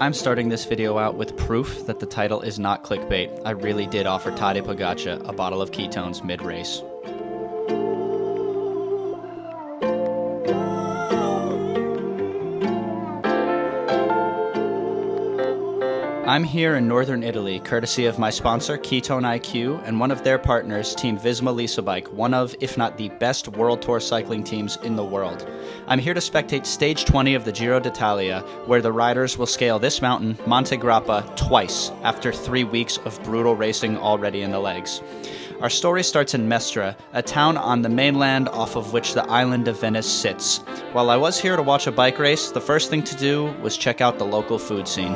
I'm starting this video out with proof that the title is not clickbait. I really did offer Tadej Pogacar a bottle of ketones mid-race. I'm here in northern Italy, courtesy of my sponsor, Ketone IQ, and one of their partners, Team Visma Lease Bike, one of, if not the best World Tour cycling teams in the world. I'm here to spectate Stage 20 of the Giro d'Italia, where the riders will scale this mountain, Monte Grappa, twice, after 3 weeks of brutal racing already in the legs. Our story starts in Mestre, a town on the mainland off of which the island of Venice sits. While I was here to watch a bike race, the first thing to do was check out the local food scene.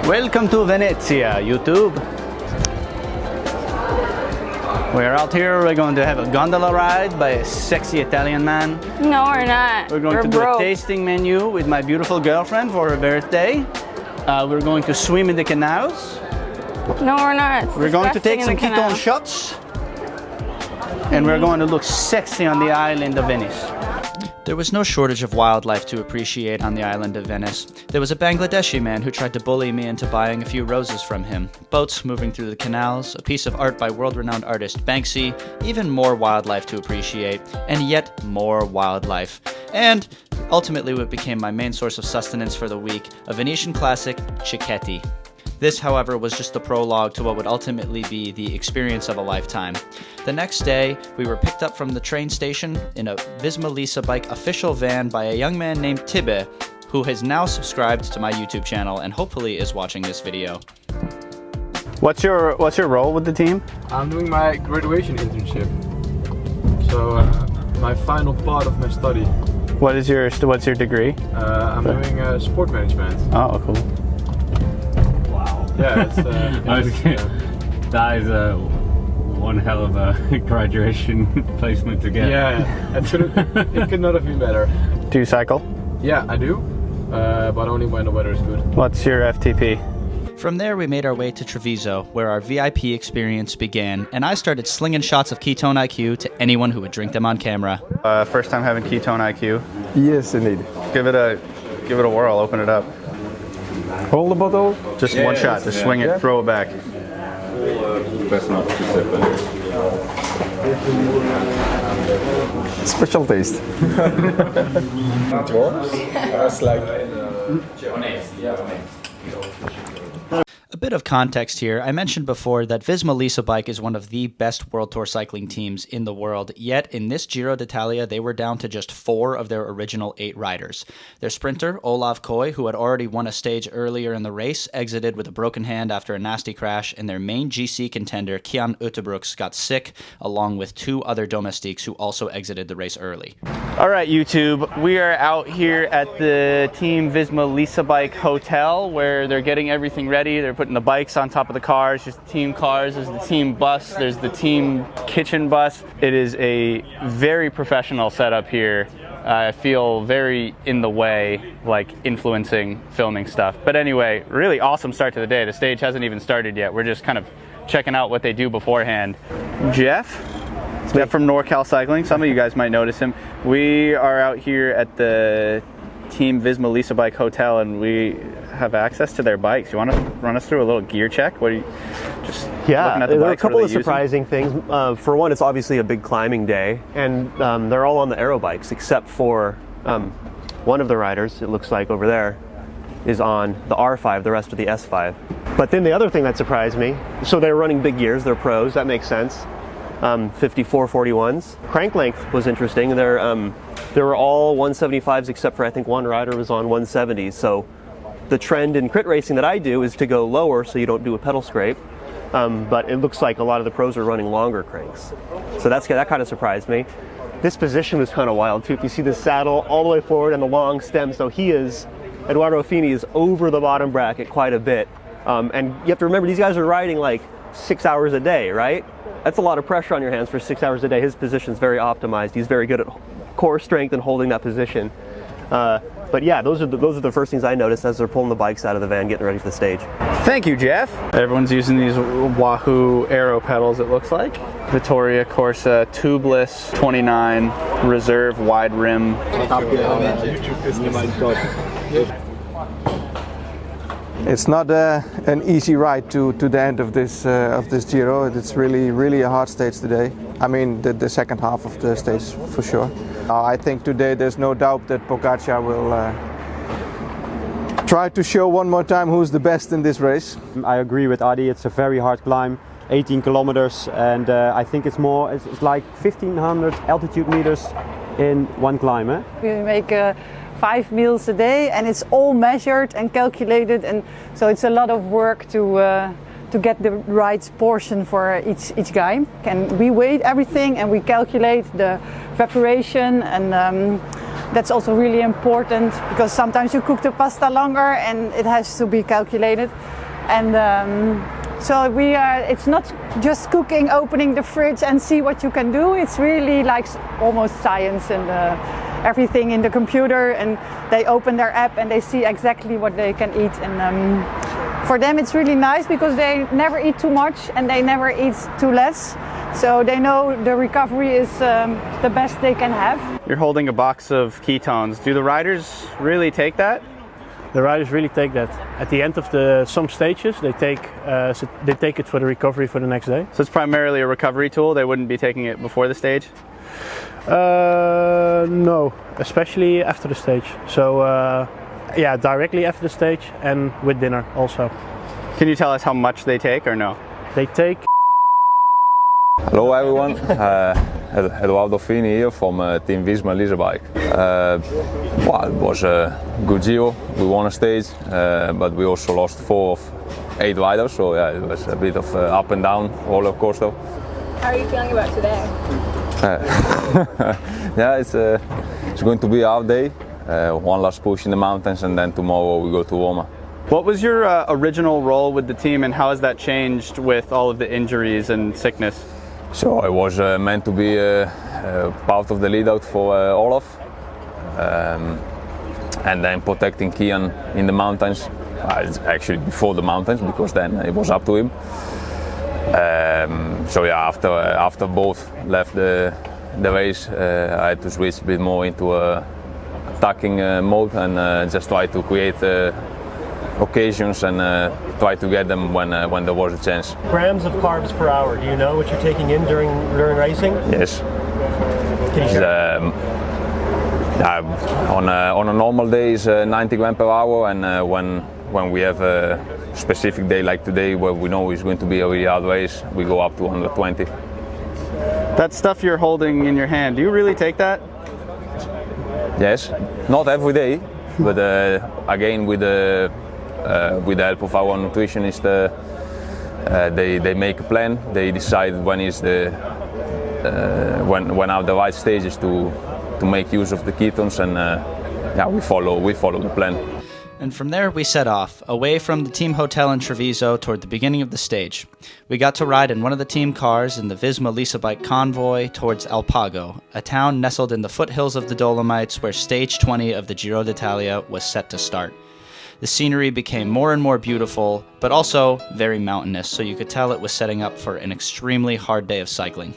Welcome to Venezia, YouTube. We're out here, we're going to have a gondola ride by a sexy Italian man. No, we're not. We're going to do a tasting menu with my beautiful girlfriend for her birthday. We're going to swim in the canals. No, we're not. We're going to take some ketone shots. And we're going to look sexy on the island of Venice. There was no shortage of wildlife to appreciate on the island of Venice. There was a Bangladeshi man who tried to bully me into buying a few roses from him, boats moving through the canals, a piece of art by world-renowned artist Banksy, even more wildlife to appreciate, and yet more wildlife. And ultimately what became my main source of sustenance for the week, a Venetian classic, Cicchetti. This, however, was just the prologue to what would ultimately be the experience of a lifetime. The next day, we were picked up from the train station in a Visma Lease Bike official van by a young man named Tadej, who has now subscribed to my YouTube channel and hopefully is watching this video. What's your role with the team? I'm doing my graduation internship. So my final part of my study. What's your degree? I'm doing sport management. Oh, cool. Yeah, it's, that is one hell of a graduation placement to get. Yeah, it could not have been better. Do you cycle? Yeah, I do, but only when the weather is good. What's your FTP? From there, we made our way to Treviso, where our VIP experience began, and I started slinging shots of Ketone IQ to anyone who would drink them on camera. First time having Ketone IQ. Yes, indeed. Give it a whirl. Open it up. Hold the bottle. Just one shot. Just swing it. Throw it back. Special taste. It works. It's like A bit of context here. I mentioned before that Visma Lease Bike is one of the best World Tour cycling teams in the world, yet in this Giro d'Italia they were down to just 4 of their original 8 riders. Their sprinter, Olav Koy, who had already won a stage earlier in the race, exited with a broken hand after a nasty crash, and their main GC contender, Kian Utebrooks, got sick, along with 2 other domestiques who also exited the race early. All right, YouTube, we are out here at the Team Visma Lease Bike Hotel, where they're getting everything ready. They're putting the bikes on top of the cars, just team cars. There's the team bus, there's the team kitchen bus. It is a very professional setup here. I feel very in the way, like influencing filming stuff. But anyway, really awesome start to the day. The stage hasn't even started yet. We're just kind of checking out what they do beforehand. Jeff from NorCal Cycling. Some of you guys might notice him. We are out here at the Team Visma Lease Bike Hotel, and we have access to their bikes. You want to run us through a little gear check? What are you just looking at the there are a bikes? couple of surprising things. For one, it's obviously a big climbing day, and they're all on the aero bikes except for one of the riders, it looks like over there, is on the R5, the rest of the S5. But then the other thing that surprised me, so they're running big gears, they're pros, that makes sense. 54-41s. Crank length was interesting. They were all 175s except for I think one rider was on 170s. So the trend in crit racing that I do is to go lower so you don't do a pedal scrape. But it looks like a lot of the pros are running longer cranks. So that kind of surprised me. This position was kind of wild too. If you see the saddle all the way forward and the long stem, so Eduardo Fini is over the bottom bracket quite a bit. And you have to remember, these guys are riding like 6 hours a day, right? That's a lot of pressure on your hands for 6 hours a day. His position's very optimized. He's very good at core strength and holding that position. But yeah, those are the first things I noticed as they're pulling the bikes out of the van, getting ready for the stage. Thank you, Jeff. Everyone's using these Wahoo Aero pedals, it looks like. Vittoria Corsa tubeless 29 reserve wide rim. It's not an easy ride to the end of this Giro. It's really a hard stage today. I mean the second half of the stage for sure. I think today there's no doubt that Pogacar will try to show one more time who's the best in this race. I agree with Adi. It's a very hard climb, 18 kilometers, and I think it's like 1500 altitude meters in one climb. Eh? We make 5 meals a day, and it's all measured and calculated, and so it's a lot of work to get the right portion for each guy. And we weigh everything and we calculate the evaporation, and that's also really important because sometimes you cook the pasta longer and it has to be calculated. And so it's not just cooking, opening the fridge and see what you can do. It's really like almost science, and everything in the computer, and they open their app and they see exactly what they can eat. And for them it's really nice because they never eat too much and they never eat too less. So they know the recovery is the best they can have. You're holding a box of ketones. Do the riders really take that? The riders really take that. At the end of some stages, they take it for the recovery for the next day. So it's primarily a recovery tool. They wouldn't be taking it before the stage? No, especially after the stage. So yeah, directly after the stage and with dinner also. Can you tell us how much they take or no? They take. Hello everyone, Eduardo Fini here from Team Visma Leisure Bike. Well, it was a good Giro. We won a stage, but we also lost 4 of 8 riders, so yeah, it was a bit of up and down roller coaster. How are you feeling about today? Yeah, it's going to be a hard day. One last push in the mountains, and then tomorrow we go to Roma. What was your original role with the team, and how has that changed with all of the injuries and sickness? So I was meant to be part of the lead out for Olaf, and then protecting Kian in the mountains. It's actually before the mountains, because then it was up to him. So yeah, after both left the race, I had to switch a bit more into attacking mode and just try to create occasions and try to get them when there was a chance. Grams of carbs per hour. Do you know what you're taking in during racing? Yes. Can you share? On a normal day is 90 grams per hour, and when we have a specific day like today where we know it's going to be a really hard race, we go up to 120. That stuff you're holding in your hand, do you really take that? Yes, not every day, but again with the help of our nutritionist, they make a plan. They decide when are the right stages to make use of the ketones, and yeah, we follow the plan. And from there we set off, away from the team hotel in Treviso toward the beginning of the stage. We got to ride in one of the team cars in the Visma Leisa Bike convoy towards El Pago, a town nestled in the foothills of the Dolomites where stage 20 of the Giro d'Italia was set to start. The scenery became more and more beautiful, but also very mountainous, so you could tell it was setting up for an extremely hard day of cycling.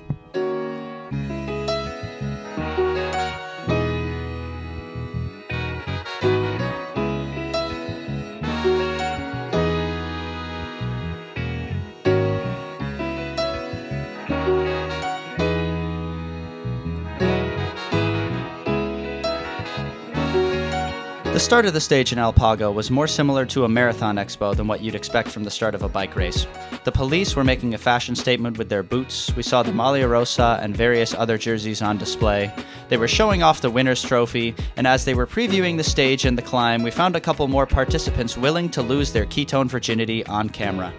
The The start of the stage in El Pago was more similar to a marathon expo than what you'd expect from the start of a bike race. The police were making a fashion statement with their boots. We saw the Maglia Rosa and various other jerseys on display. They were showing off the winner's trophy, and as they were previewing the stage and the climb, we found a couple more participants willing to lose their ketone virginity on camera.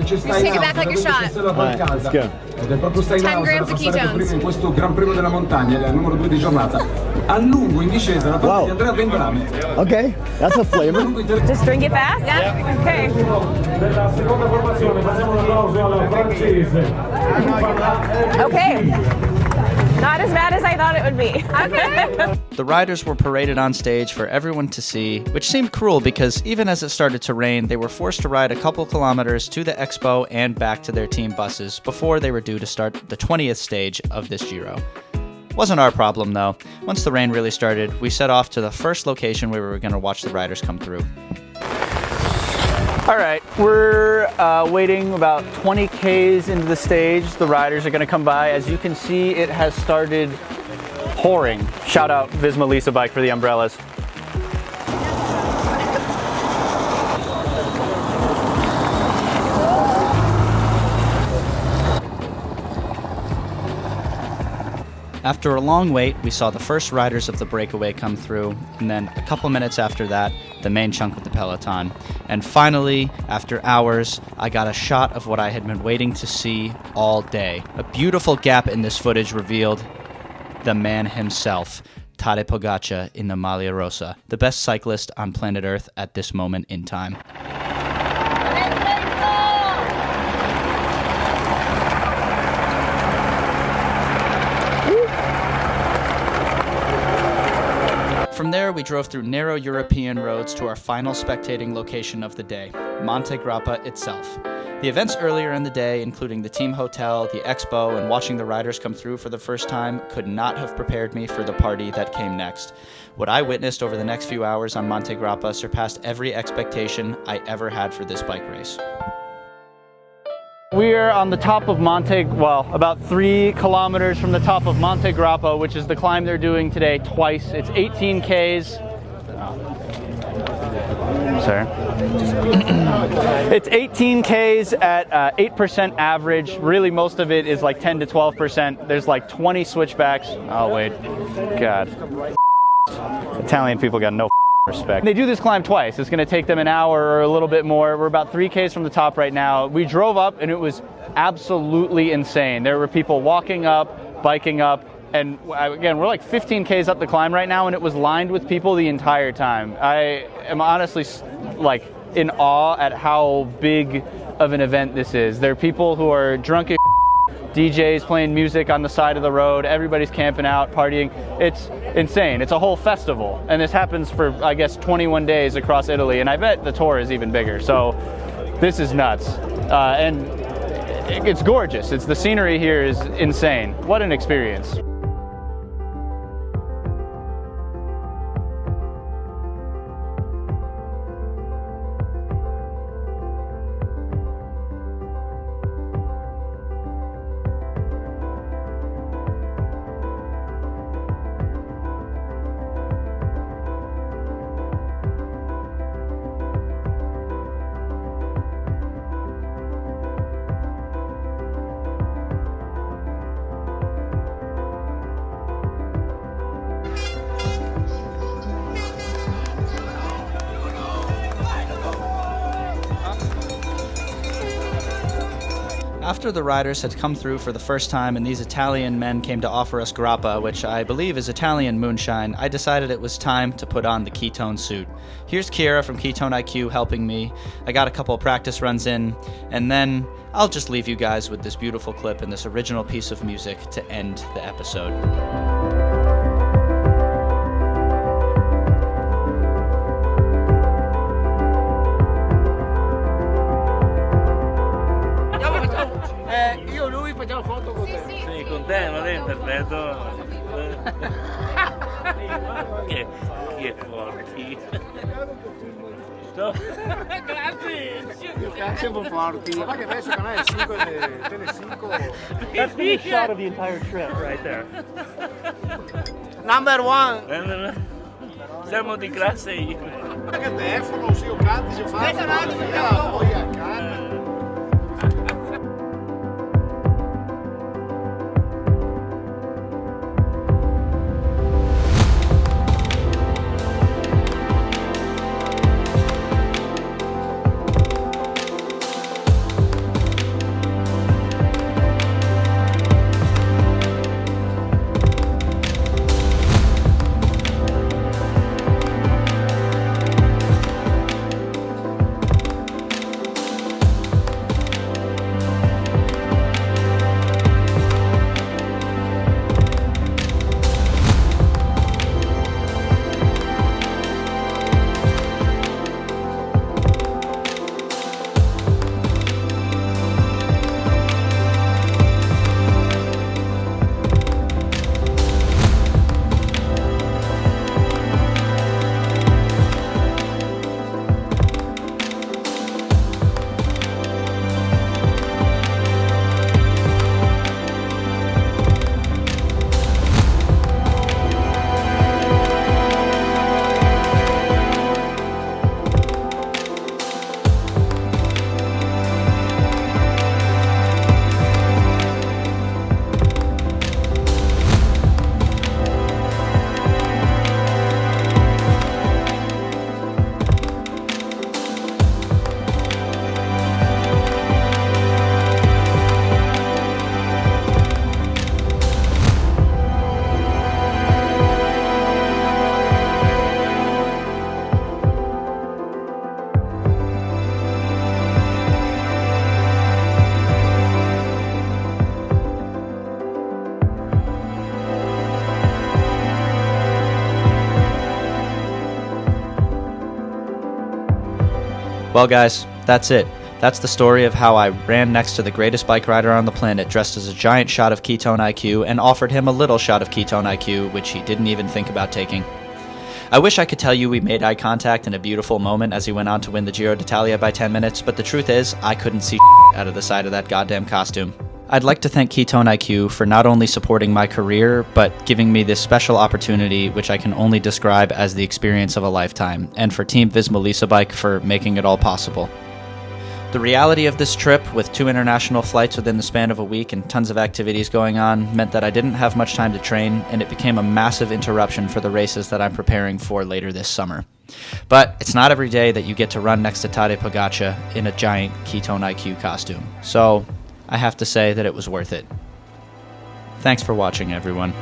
Just take it back like a shot. Right, let's go. 10 grams of ketones. In questo Gran Premio della Montagna, il numero 2 di giornata. A lungo in discesa la torta di Andrea Vendrame. Okay, that's a flavor. Just drink it fast? Yeah. Okay. Nella seconda formazione facciamo un applauso alla francese. Okay. Not as bad as I thought it would be. Okay. The riders were paraded on stage for everyone to see, which seemed cruel because even as it started to rain, they were forced to ride a couple kilometers to the expo and back to their team buses before they were due to start the 20th stage of this Giro. Wasn't our problem though. Once the rain really started, we set off to the first location where we were going to watch the riders come through. All right, we're waiting about 20 Ks into the stage. The riders are gonna come by. As you can see, it has started pouring. Shout out Visma Lisa Bike for the umbrellas. After a long wait, we saw the first riders of the breakaway come through, and then a couple minutes after that, the main chunk of the peloton. And finally, after hours, I got a shot of what I had been waiting to see all day. A beautiful gap in this footage revealed the man himself, Tadej Pogacar in the Maglia Rosa, the best cyclist on planet Earth at this moment in time. From there, we drove through narrow European roads to our final spectating location of the day, Monte Grappa itself. The events earlier in the day, including the team hotel, the expo, and watching the riders come through for the first time, could not have prepared me for the party that came next. What I witnessed over the next few hours on Monte Grappa surpassed every expectation I ever had for this bike race. We are on the top of about 3 kilometers from the top of Monte Grappa, which is the climb they're doing today twice. It's 18 Ks. Sorry. It's 18 Ks at 8% average. Really, most of it is like 10 to 12%. There's like 20 switchbacks. Oh, wait. God. Italian people got no respect. They do this climb twice. It's going to take them an hour or a little bit more. We're about 3 Ks from the top right now. We drove up and it was absolutely insane. There were people walking up, biking up, and again, we're like 15 Ks up the climb right now and it was lined with people the entire time. I am honestly like in awe at how big of an event this is. There are people who are drunk as DJs playing music on the side of the road, everybody's camping out, partying. It's insane. It's a whole festival. And this happens for, I guess, 21 days across Italy. And I bet the tour is even bigger. So this is nuts. And it's gorgeous. The scenery here is insane. What an experience. After the riders had come through for the first time and these Italian men came to offer us grappa, which I believe is Italian moonshine, I decided it was time to put on the ketone suit. Here's Kiera from Ketone IQ helping me. I got a couple of practice runs in, and then I'll just leave you guys with this beautiful clip and this original piece of music to end the episode. Io lui facciamo foto con te. Sì, con te, va bene, perfetto. Che forti. Grazie. Siamo forti. Ma che adesso canale 5 Tele 5. That's the shot of the entire trip right there. Number 1. Siamo di classe io. Che telefono, se io canti, se fa. Well, guys, that's it. That's the story of how I ran next to the greatest bike rider on the planet dressed as a giant shot of ketone IQ and offered him a little shot of ketone IQ, which he didn't even think about taking. I wish I could tell you we made eye contact in a beautiful moment as he went on to win the Giro d'Italia by 10 minutes, but the truth is, I couldn't see out of the side of that goddamn costume. I'd like to thank Ketone IQ for not only supporting my career, but giving me this special opportunity, which I can only describe as the experience of a lifetime, and for Team Visma Lisa Bike for making it all possible. The reality of this trip, with 2 international flights within the span of a week and tons of activities going on, meant that I didn't have much time to train, and it became a massive interruption for the races that I'm preparing for later this summer. But it's not every day that you get to run next to Tadej Pogacar in a giant Ketone IQ costume, so I have to say that it was worth it. Thanks for watching, everyone.